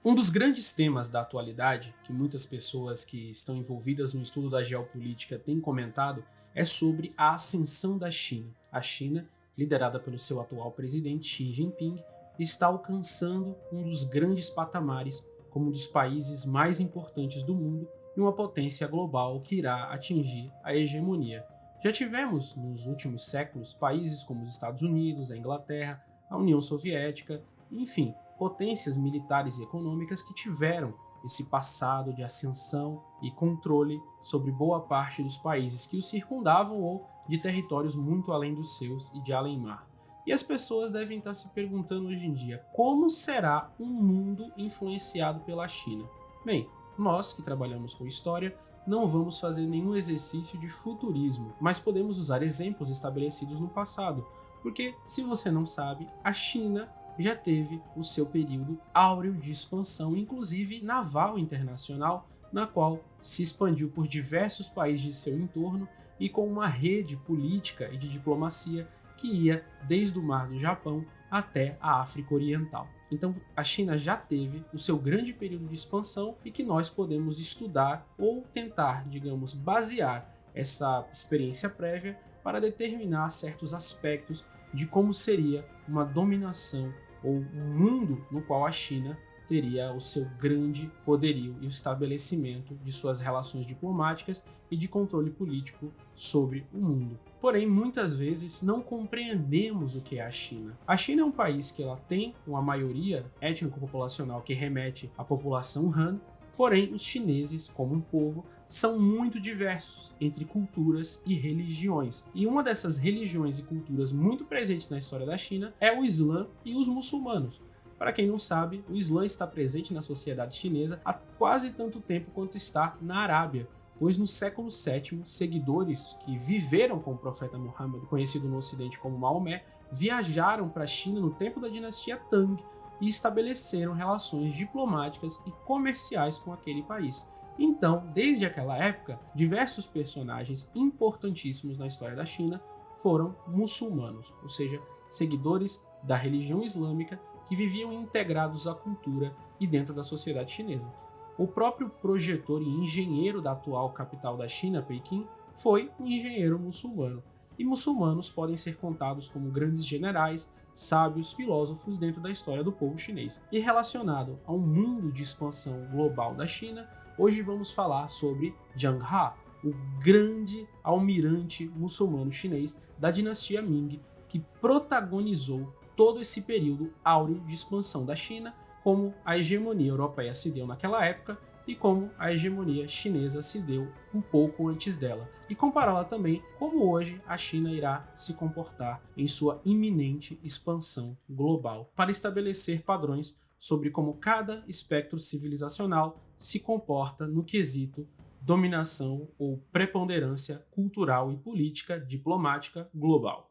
Um dos grandes temas da atualidade, que muitas pessoas que estão envolvidas no estudo da geopolítica têm comentado, é sobre a ascensão da China. A China, liderada pelo seu atual presidente Xi Jinping, está alcançando um dos grandes patamares como um dos países mais importantes do mundo e uma potência global que irá atingir a hegemonia. Já tivemos, nos últimos séculos, países como os Estados Unidos, a Inglaterra, a União Soviética, enfim, potências militares e econômicas que tiveram esse passado de ascensão e controle sobre boa parte dos países que os circundavam ou de territórios muito além dos seus e de além-mar. E as pessoas devem estar se perguntando hoje em dia, como será um mundo influenciado pela China? Bem, nós que trabalhamos com história não vamos fazer nenhum exercício de futurismo, mas podemos usar exemplos estabelecidos no passado, porque, se você não sabe, a China já teve o seu período áureo de expansão, inclusive naval internacional, na qual se expandiu por diversos países de seu entorno e com uma rede política e de diplomacia que ia desde o Mar do Japão até a África Oriental. Então, a China já teve o seu grande período de expansão e que nós podemos estudar ou tentar, digamos, basear essa experiência prévia para determinar certos aspectos de como seria uma dominação ou um mundo no qual a China teria o seu grande poderio e o estabelecimento de suas relações diplomáticas e de controle político sobre o mundo. Porém, muitas vezes não compreendemos o que é a China. A China é um país que ela tem uma maioria étnico-populacional que remete à população Han, porém os chineses, como um povo, são muito diversos entre culturas e religiões. E uma dessas religiões e culturas muito presentes na história da China é o Islã e os muçulmanos. Para quem não sabe, o Islã está presente na sociedade chinesa há quase tanto tempo quanto está na Arábia, pois no século VII, seguidores que viveram com o profeta Muhammad, conhecido no ocidente como Maomé, viajaram para a China no tempo da dinastia Tang e estabeleceram relações diplomáticas e comerciais com aquele país. Então, desde aquela época, diversos personagens importantíssimos na história da China foram muçulmanos, ou seja, seguidores da religião islâmica que viviam integrados à cultura e dentro da sociedade chinesa. O próprio projetor e engenheiro da atual capital da China, Pequim, foi um engenheiro muçulmano. E muçulmanos podem ser contados como grandes generais, sábios, filósofos dentro da história do povo chinês. E relacionado ao mundo de expansão global da China, hoje vamos falar sobre Zheng He, o grande almirante muçulmano chinês da dinastia Ming, que protagonizou todo esse período áureo de expansão da China, como a hegemonia europeia se deu naquela época e como a hegemonia chinesa se deu um pouco antes dela, e compará-la também como hoje a China irá se comportar em sua iminente expansão global, para estabelecer padrões sobre como cada espectro civilizacional se comporta no quesito dominação ou preponderância cultural e política diplomática global.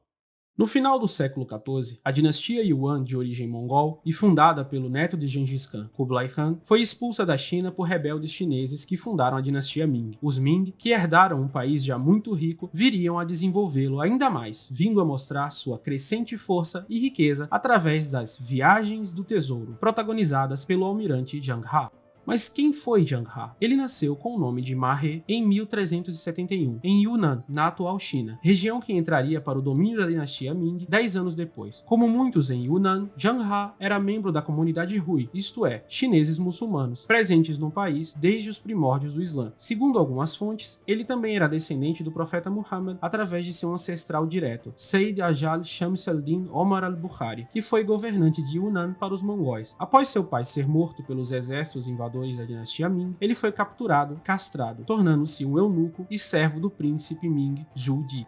No final do século XIV, a dinastia Yuan, de origem mongol e fundada pelo neto de Gengis Khan, Kublai Khan, foi expulsa da China por rebeldes chineses que fundaram a dinastia Ming. Os Ming, que herdaram um país já muito rico, viriam a desenvolvê-lo ainda mais, vindo a mostrar sua crescente força e riqueza através das Viagens do Tesouro, protagonizadas pelo almirante Zheng He. Mas quem foi Zheng He? Ele nasceu com o nome de Ma He em 1371, em Yunnan, na atual China, região que entraria para o domínio da dinastia Ming 10 anos depois. Como muitos em Yunnan, Zheng He era membro da comunidade Hui, isto é, chineses muçulmanos, presentes no país desde os primórdios do Islã. Segundo algumas fontes, ele também era descendente do profeta Muhammad através de seu ancestral direto, Sayyid Ajal Shams al-Din Omar al-Bukhari, que foi governante de Yunnan para os mongóis. Após seu pai ser morto pelos exércitos invasores da dinastia Ming, ele foi capturado, castrado, tornando-se um eunuco e servo do príncipe Ming Zhu Di.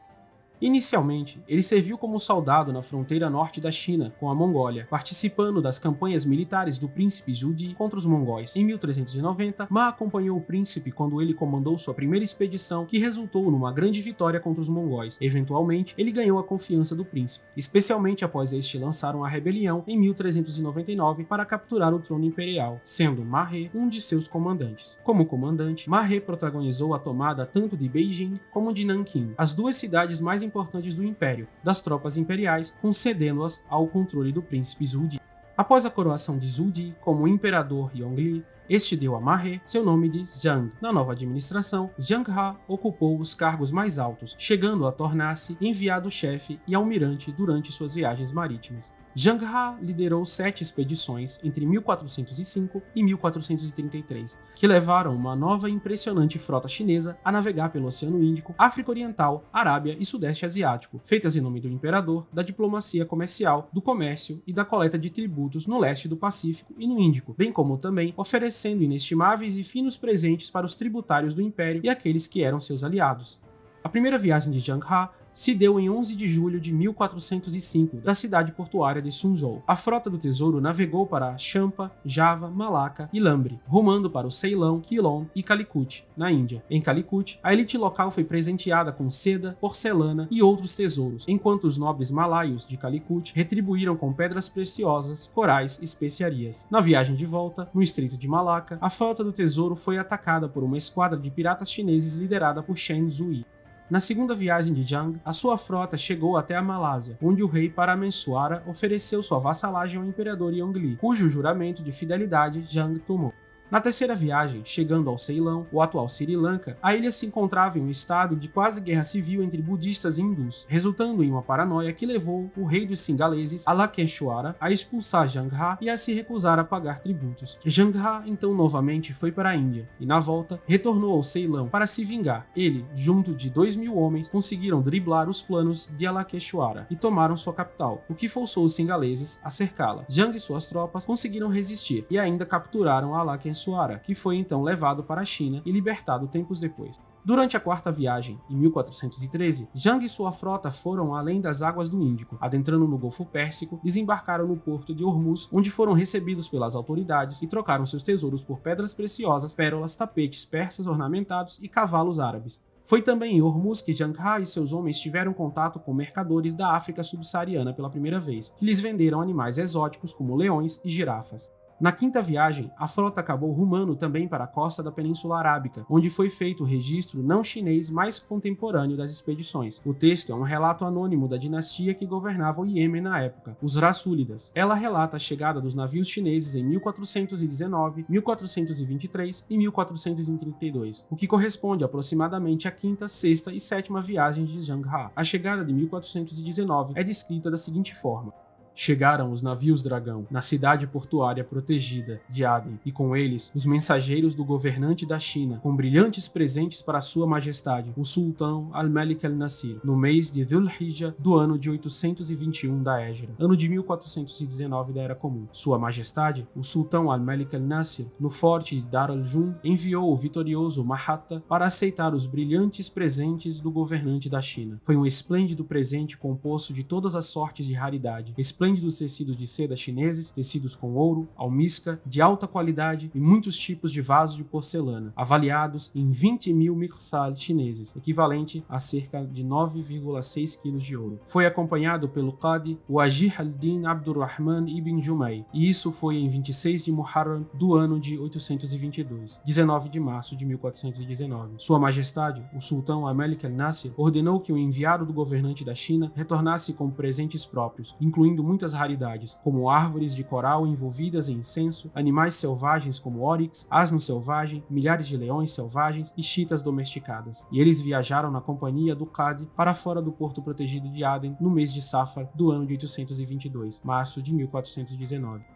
Inicialmente, ele serviu como soldado na fronteira norte da China com a Mongólia, participando das campanhas militares do príncipe Zhu Di contra os mongóis. Em 1390, Ma acompanhou o príncipe quando ele comandou sua primeira expedição, que resultou numa grande vitória contra os mongóis. Eventualmente, ele ganhou a confiança do príncipe, especialmente após este lançar uma rebelião em 1399 para capturar o trono imperial, sendo Ma He um de seus comandantes. Como comandante, Ma He protagonizou a tomada tanto de Beijing como de Nanquim, as duas cidades mais importantes do Império, das tropas imperiais, concedendo-as ao controle do príncipe Zhu Di. Após a coroação de Zhu Di como imperador Yongli, este deu a Ma He seu nome de Zhang. Na nova administração, Zhang He ocupou os cargos mais altos, chegando a tornar-se enviado-chefe e almirante durante suas viagens marítimas. Zhang He liderou 7 expedições entre 1405 e 1433, que levaram uma nova e impressionante frota chinesa a navegar pelo Oceano Índico, África Oriental, Arábia e Sudeste Asiático, feitas em nome do imperador, da diplomacia comercial, do comércio e da coleta de tributos no leste do Pacífico e no Índico, bem como também oferecendo inestimáveis e finos presentes para os tributários do império e aqueles que eram seus aliados. A primeira viagem de Zhang He se deu em 11 de julho de 1405, da cidade portuária de Sunzhou. A frota do tesouro navegou para Champa, Java, Malaca e Lambre, rumando para o Ceilão, Quilon e Calicut, na Índia. Em Calicut, a elite local foi presenteada com seda, porcelana e outros tesouros, enquanto os nobres malaios de Calicut retribuíram com pedras preciosas, corais e especiarias. Na viagem de volta, no Estreito de Malaca, a frota do tesouro foi atacada por uma esquadra de piratas chineses liderada por Chen Zui. Na segunda viagem de Zhang, a sua frota chegou até a Malásia, onde o rei Paramensuara ofereceu sua vassalagem ao imperador Yongli, cujo juramento de fidelidade Zhang tomou. Na terceira viagem, chegando ao Ceilão, o atual Sri Lanka, a ilha se encontrava em um estado de quase guerra civil entre budistas e hindus, resultando em uma paranoia que levou o rei dos singaleses, Alakeshwara, a expulsar Zhang He e a se recusar a pagar tributos. Zhang He então novamente foi para a Índia, e na volta, retornou ao Ceilão para se vingar. Ele, junto de 2.000 homens, conseguiram driblar os planos de Alakeshwara e tomaram sua capital, o que forçou os singaleses a cercá-la. Zhang e suas tropas conseguiram resistir, e ainda capturaram Alakeshwara, que foi então levado para a China e libertado tempos depois. Durante a quarta viagem, em 1413, Zhang e sua frota foram além das águas do Índico, adentrando no Golfo Pérsico, desembarcaram no porto de Hormuz, onde foram recebidos pelas autoridades e trocaram seus tesouros por pedras preciosas, pérolas, tapetes persas ornamentados e cavalos árabes. Foi também em Hormuz que Zhang He e seus homens tiveram contato com mercadores da África subsaariana pela primeira vez, que lhes venderam animais exóticos como leões e girafas. Na quinta viagem, a frota acabou rumando também para a costa da Península Arábica, onde foi feito o registro não chinês mais contemporâneo das expedições. O texto é um relato anônimo da dinastia que governava o Iêmen na época, os Rassúlidas. Ela relata a chegada dos navios chineses em 1419, 1423 e 1432, o que corresponde aproximadamente à quinta, sexta e sétima viagem de Zhang He. A chegada de 1419 é descrita da seguinte forma: chegaram os navios dragão na cidade portuária protegida de Aden, e com eles os mensageiros do governante da China, com brilhantes presentes para sua majestade, o sultão Al-Malik al-Nasir, no mês de Dhul-Hijjah do ano de 821 da Égira, ano de 1419 da Era Comum. Sua majestade, o sultão Al-Malik al-Nasir, no forte de Dar al-Jund, enviou o vitorioso Mahatta para aceitar os brilhantes presentes do governante da China. Foi um esplêndido presente composto de todas as sortes de raridade, esplêndidos tecidos de seda chineses, tecidos com ouro, almíscar, de alta qualidade e muitos tipos de vasos de porcelana, avaliados em 20.000 miqthal chineses, equivalente a cerca de 9,6 kg de ouro. Foi acompanhado pelo Qadi Wajih al-Din Abdurrahman ibn Jumay, e isso foi em 26 de Muharram do ano de 822, 19 de março de 1419. Sua Majestade, o sultão Al-Malik al-Nasir, ordenou que o enviado do governante da China retornasse com presentes próprios, incluindo muitas raridades, como árvores de coral envolvidas em incenso, animais selvagens como oryx, asno selvagem, milhares de leões selvagens e chitas domesticadas. E eles viajaram na companhia do Qadi para fora do porto protegido de Aden no mês de Safar do ano de 822, março de 1419.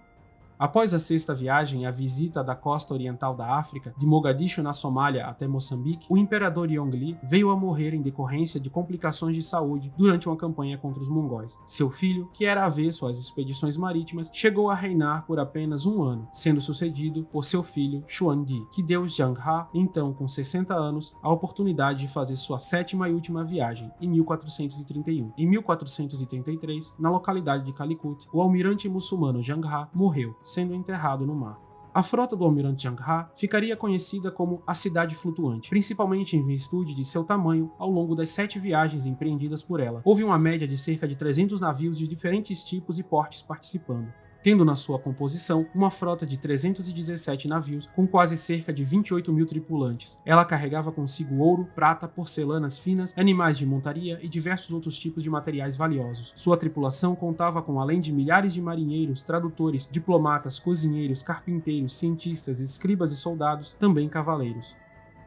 Após a sexta viagem e a visita da costa oriental da África, de Mogadishu na Somália até Moçambique, o imperador Yongli veio a morrer em decorrência de complicações de saúde durante uma campanha contra os mongóis. Seu filho, que era avesso às expedições marítimas, chegou a reinar por apenas um ano, sendo sucedido por seu filho Xuandi, que deu Zhang He, então com 60 anos, a oportunidade de fazer sua sétima e última viagem, em 1431. Em 1433, na localidade de Calicut, o almirante muçulmano Zhang He morreu, sendo enterrado no mar. A frota do almirante Zhang He ficaria conhecida como a Cidade Flutuante, principalmente em virtude de seu tamanho ao longo das 7 viagens empreendidas por ela. Houve uma média de cerca de 300 navios de diferentes tipos e portes participando. tendo na sua composição uma frota de 317 navios com quase cerca de 28 mil tripulantes. Ela carregava consigo ouro, prata, porcelanas finas, animais de montaria e diversos outros tipos de materiais valiosos. Sua tripulação contava com, além de milhares de marinheiros, tradutores, diplomatas, cozinheiros, carpinteiros, cientistas, escribas e soldados, também cavaleiros.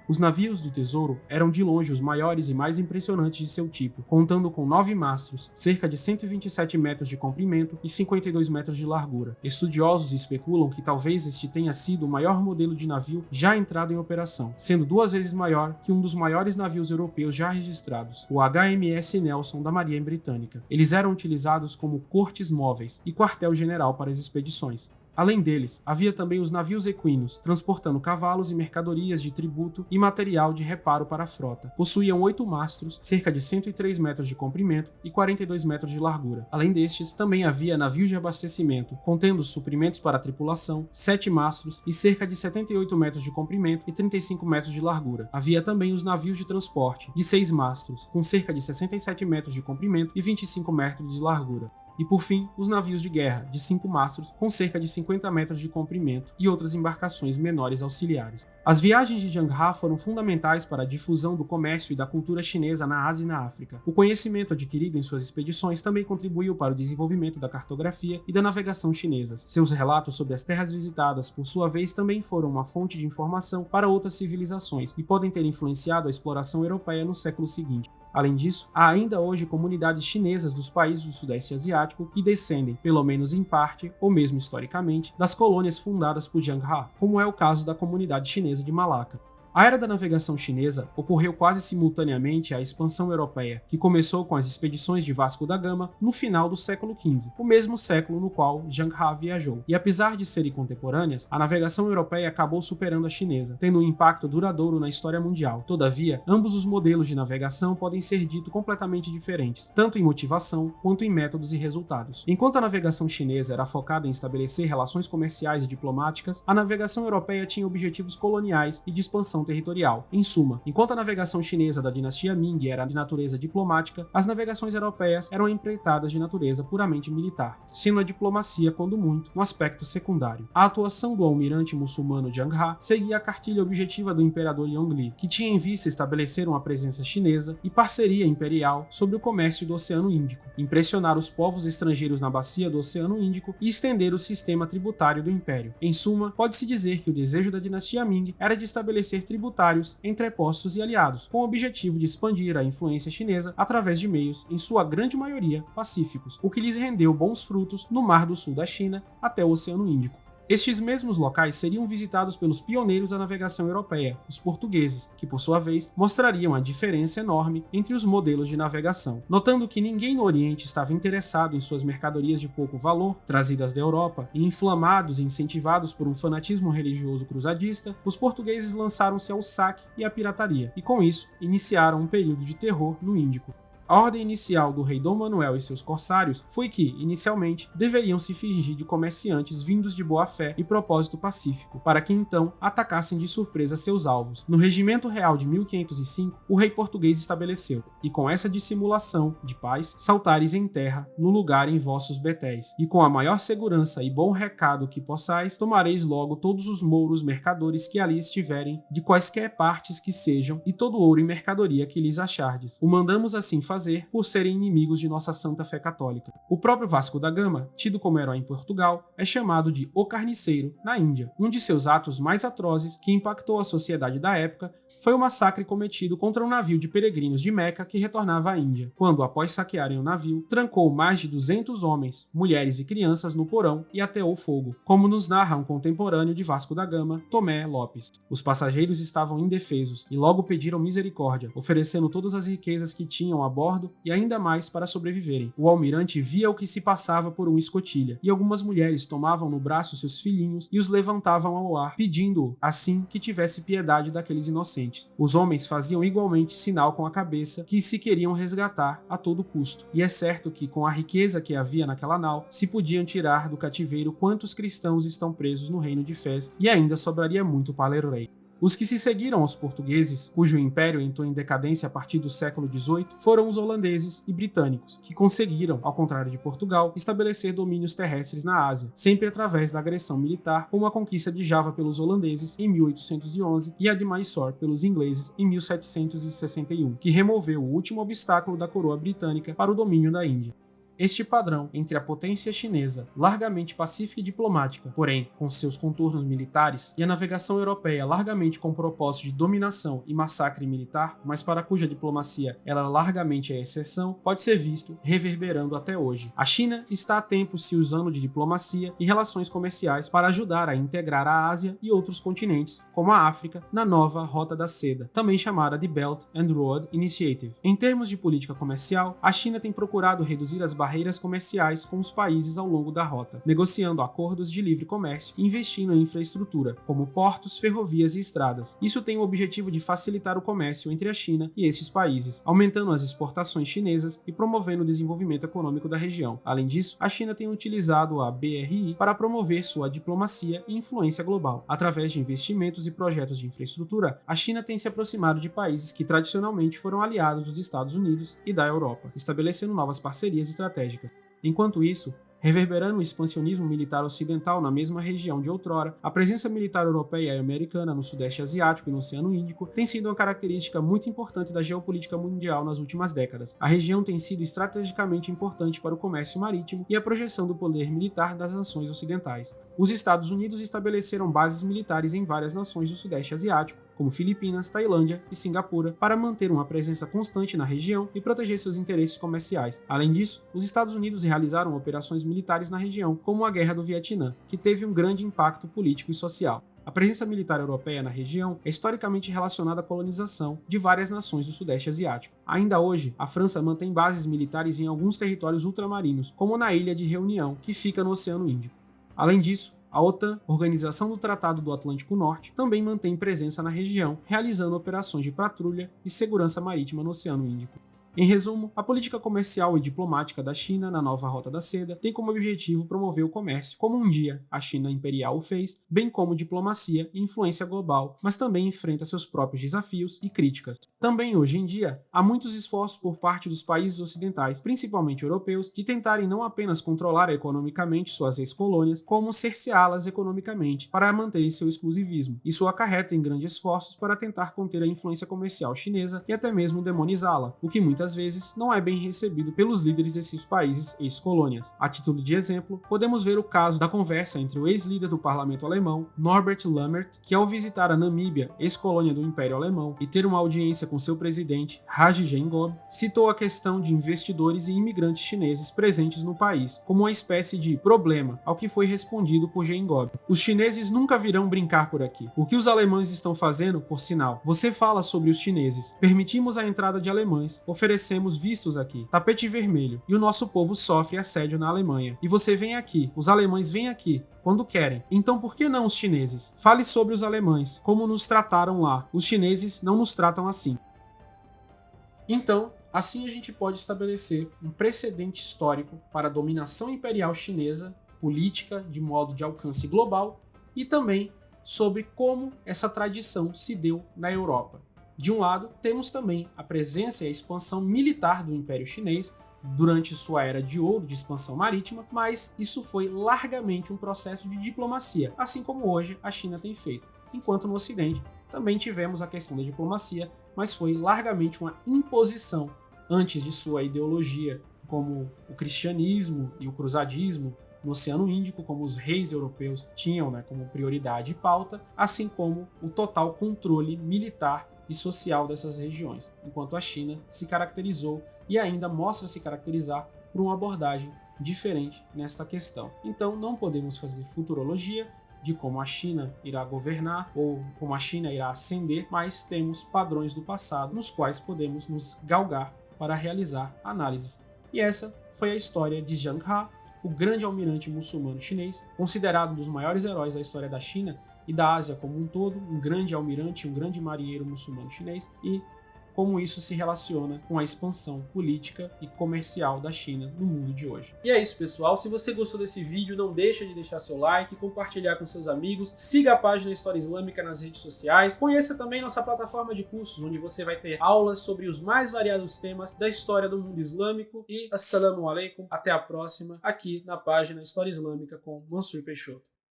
Os navios do Tesouro eram de longe os maiores e mais impressionantes de seu tipo, contando com 9 mastros, cerca de 127 metros de comprimento e 52 metros de largura. Estudiosos especulam que talvez este tenha sido o maior modelo de navio já entrado em operação, sendo 2 vezes maior que um dos maiores navios europeus já registrados, o HMS Nelson da Marinha Britânica. Eles eram utilizados como cortes móveis e quartel-general para as expedições. Além deles, havia também os navios equinos, transportando cavalos e mercadorias de tributo e material de reparo para a frota. Possuíam 8 mastros, cerca de 103 metros de comprimento e 42 metros de largura. Além destes, também havia navios de abastecimento, contendo suprimentos para a tripulação, 7 mastros e cerca de 78 metros de comprimento e 35 metros de largura. Havia também os navios de transporte, de 6 mastros, com cerca de 67 metros de comprimento e 25 metros de largura. E por fim, os navios de guerra, de 5 mastros, com cerca de 50 metros de comprimento e outras embarcações menores auxiliares. As viagens de Zheng He foram fundamentais para a difusão do comércio e da cultura chinesa na Ásia e na África. O conhecimento adquirido em suas expedições também contribuiu para o desenvolvimento da cartografia e da navegação chinesas. Seus relatos sobre as terras visitadas, por sua vez, também foram uma fonte de informação para outras civilizações e podem ter influenciado a exploração europeia no século seguinte. Além disso, há ainda hoje comunidades chinesas dos países do Sudeste Asiático que descendem, pelo menos em parte, ou mesmo historicamente, das colônias fundadas por Zheng He, como é o caso da comunidade chinesa de Malaca. A era da navegação chinesa ocorreu quase simultaneamente à expansão europeia, que começou com as expedições de Vasco da Gama no final do século XV, o mesmo século no qual Zheng He viajou. E apesar de serem contemporâneas, a navegação europeia acabou superando a chinesa, tendo um impacto duradouro na história mundial. Todavia, ambos os modelos de navegação podem ser dito completamente diferentes, tanto em motivação quanto em métodos e resultados. Enquanto a navegação chinesa era focada em estabelecer relações comerciais e diplomáticas, a navegação europeia tinha objetivos coloniais e de expansão territorial. Em suma, enquanto a navegação chinesa da dinastia Ming era de natureza diplomática, as navegações europeias eram empreitadas de natureza puramente militar, sendo a diplomacia, quando muito, um aspecto secundário. A atuação do almirante muçulmano Zheng He seguia a cartilha objetiva do imperador Yongle, que tinha em vista estabelecer uma presença chinesa e parceria imperial sobre o comércio do Oceano Índico, impressionar os povos estrangeiros na bacia do Oceano Índico e estender o sistema tributário do império. Em suma, pode-se dizer que o desejo da dinastia Ming era de estabelecer tributários entrepostos e aliados, com o objetivo de expandir a influência chinesa através de meios, em sua grande maioria, pacíficos, o que lhes rendeu bons frutos no Mar do Sul da China até o Oceano Índico. Estes mesmos locais seriam visitados pelos pioneiros da navegação europeia, os portugueses, que por sua vez mostrariam a diferença enorme entre os modelos de navegação. Notando que ninguém no Oriente estava interessado em suas mercadorias de pouco valor, trazidas da Europa, e inflamados e incentivados por um fanatismo religioso cruzadista, os portugueses lançaram-se ao saque e à pirataria, e com isso iniciaram um período de terror no Índico. A ordem inicial do rei Dom Manuel e seus corsários foi que, inicialmente, deveriam se fingir de comerciantes vindos de boa fé e propósito pacífico, para que então atacassem de surpresa seus alvos. No Regimento Real de 1505, o rei português estabeleceu, e com essa dissimulação de paz, saltares em terra, no lugar em vossos betéis, e com a maior segurança e bom recado que possais, tomareis logo todos os mouros mercadores que ali estiverem, de quaisquer partes que sejam, e todo ouro e mercadoria que lhes achardes. O mandamos assim fazer por serem inimigos de nossa santa fé católica. O próprio Vasco da Gama, tido como herói em Portugal, é chamado de O Carniceiro, na Índia. Um de seus atos mais atrozes, que impactou a sociedade da época, foi o massacre cometido contra um navio de peregrinos de Meca que retornava à Índia, quando, após saquearem o navio, trancou mais de 200 homens, mulheres e crianças no porão e ateou fogo, como nos narra um contemporâneo de Vasco da Gama, Tomé Lopes. Os passageiros estavam indefesos e logo pediram misericórdia, oferecendo todas as riquezas que tinham a bordo e ainda mais para sobreviverem. O almirante via o que se passava por uma escotilha, e algumas mulheres tomavam no braço seus filhinhos e os levantavam ao ar, pedindo-o, assim, que tivesse piedade daqueles inocentes. Os homens faziam igualmente sinal com a cabeça que se queriam resgatar a todo custo, e é certo que, com a riqueza que havia naquela nau, se podiam tirar do cativeiro quantos cristãos estão presos no reino de Fez, e ainda sobraria muito para o rei. Os que se seguiram aos portugueses, cujo império entrou em decadência a partir do século XVIII, foram os holandeses e britânicos, que conseguiram, ao contrário de Portugal, estabelecer domínios terrestres na Ásia, sempre através da agressão militar, como a conquista de Java pelos holandeses em 1811 e a de Mysore pelos ingleses em 1761, que removeu o último obstáculo da coroa britânica para o domínio da Índia. Este padrão entre a potência chinesa, largamente pacífica e diplomática, porém com seus contornos militares, e a navegação europeia largamente com propósito de dominação e massacre militar, mas para cuja diplomacia ela largamente é exceção, pode ser visto reverberando até hoje. A China está há tempo se usando de diplomacia e relações comerciais para ajudar a integrar a Ásia e outros continentes, como a África, na nova Rota da Seda, também chamada de Belt and Road Initiative. Em termos de política comercial, a China tem procurado reduzir as barreiras comerciais com os países ao longo da rota, negociando acordos de livre comércio e investindo em infraestrutura, como portos, ferrovias e estradas. Isso tem o objetivo de facilitar o comércio entre a China e estes países, aumentando as exportações chinesas e promovendo o desenvolvimento econômico da região. Além disso, a China tem utilizado a BRI para promover sua diplomacia e influência global. Através de investimentos e projetos de infraestrutura, a China tem se aproximado de países que tradicionalmente foram aliados dos Estados Unidos e da Europa, estabelecendo novas parcerias estratégicas. Enquanto isso, reverberando o expansionismo militar ocidental na mesma região de outrora, a presença militar europeia e americana no Sudeste Asiático e no Oceano Índico tem sido uma característica muito importante da geopolítica mundial nas últimas décadas. A região tem sido estrategicamente importante para o comércio marítimo e a projeção do poder militar das nações ocidentais. Os Estados Unidos estabeleceram bases militares em várias nações do Sudeste Asiático, como Filipinas, Tailândia e Singapura, para manter uma presença constante na região e proteger seus interesses comerciais. Além disso, os Estados Unidos realizaram operações militares na região, como a Guerra do Vietnã, que teve um grande impacto político e social. A presença militar europeia na região é historicamente relacionada à colonização de várias nações do Sudeste Asiático. Ainda hoje, a França mantém bases militares em alguns territórios ultramarinos, como na Ilha de Reunião, que fica no Oceano Índico. Além disso, a OTAN, Organização do Tratado do Atlântico Norte, também mantém presença na região, realizando operações de patrulha e segurança marítima no Oceano Índico. Em resumo, a política comercial e diplomática da China na nova Rota da Seda tem como objetivo promover o comércio, como um dia a China imperial o fez, bem como diplomacia e influência global, mas também enfrenta seus próprios desafios e críticas. Também hoje em dia, há muitos esforços por parte dos países ocidentais, principalmente europeus, de tentarem não apenas controlar economicamente suas ex-colônias, como cerceá-las economicamente para manterem seu exclusivismo. Isso acarreta em grandes esforços para tentar conter a influência comercial chinesa e até mesmo demonizá-la, o que muitas vezes não é bem recebido pelos líderes desses países ex-colônias. A título de exemplo, podemos ver o caso da conversa entre o ex-líder do parlamento alemão, Norbert Lammert, que ao visitar a Namíbia, ex-colônia do Império Alemão, e ter uma audiência com seu presidente, Raji Jae-in, citou a questão de investidores e imigrantes chineses presentes no país, como uma espécie de problema, ao que foi respondido por Jae-in. Os chineses nunca virão brincar por aqui. O que os alemães estão fazendo, por sinal? Você fala sobre os chineses. Permitimos a entrada de alemães, oferecemos vistos aqui, tapete vermelho, e o nosso povo sofre assédio na Alemanha. E você vem aqui, os alemães vêm aqui, quando querem. Então por que não os chineses? Fale sobre os alemães, como nos trataram lá. Os chineses não nos tratam assim. Então, assim a gente pode estabelecer um precedente histórico para a dominação imperial chinesa, política de modo de alcance global, e também sobre como essa tradição se deu na Europa. De um lado, temos também a presença e a expansão militar do Império Chinês durante sua era de ouro de expansão marítima, mas isso foi largamente um processo de diplomacia, assim como hoje a China tem feito. Enquanto no Ocidente também tivemos a questão da diplomacia, mas foi largamente uma imposição antes de sua ideologia, como o cristianismo e o cruzadismo no Oceano Índico, como os reis europeus tinham como prioridade e pauta, assim como o total controle militar e social dessas regiões, enquanto a China se caracterizou e ainda mostra se caracterizar por uma abordagem diferente nesta questão. Então não podemos fazer futurologia de como a China irá governar ou como a China irá ascender, mas temos padrões do passado nos quais podemos nos galgar para realizar análises. E essa foi a história de Zheng He, o grande almirante muçulmano chinês, considerado um dos maiores heróis da história da China e da Ásia como um todo, um grande almirante, um grande marinheiro muçulmano chinês, e como isso se relaciona com a expansão política e comercial da China no mundo de hoje. E é isso, pessoal. Se você gostou desse vídeo, não deixa de deixar seu like, compartilhar com seus amigos, siga a página História Islâmica nas redes sociais, conheça também nossa plataforma de cursos, onde você vai ter aulas sobre os mais variados temas da história do mundo islâmico. E assalamu alaikum, até a próxima, aqui na página História Islâmica com Mansur Peixoto.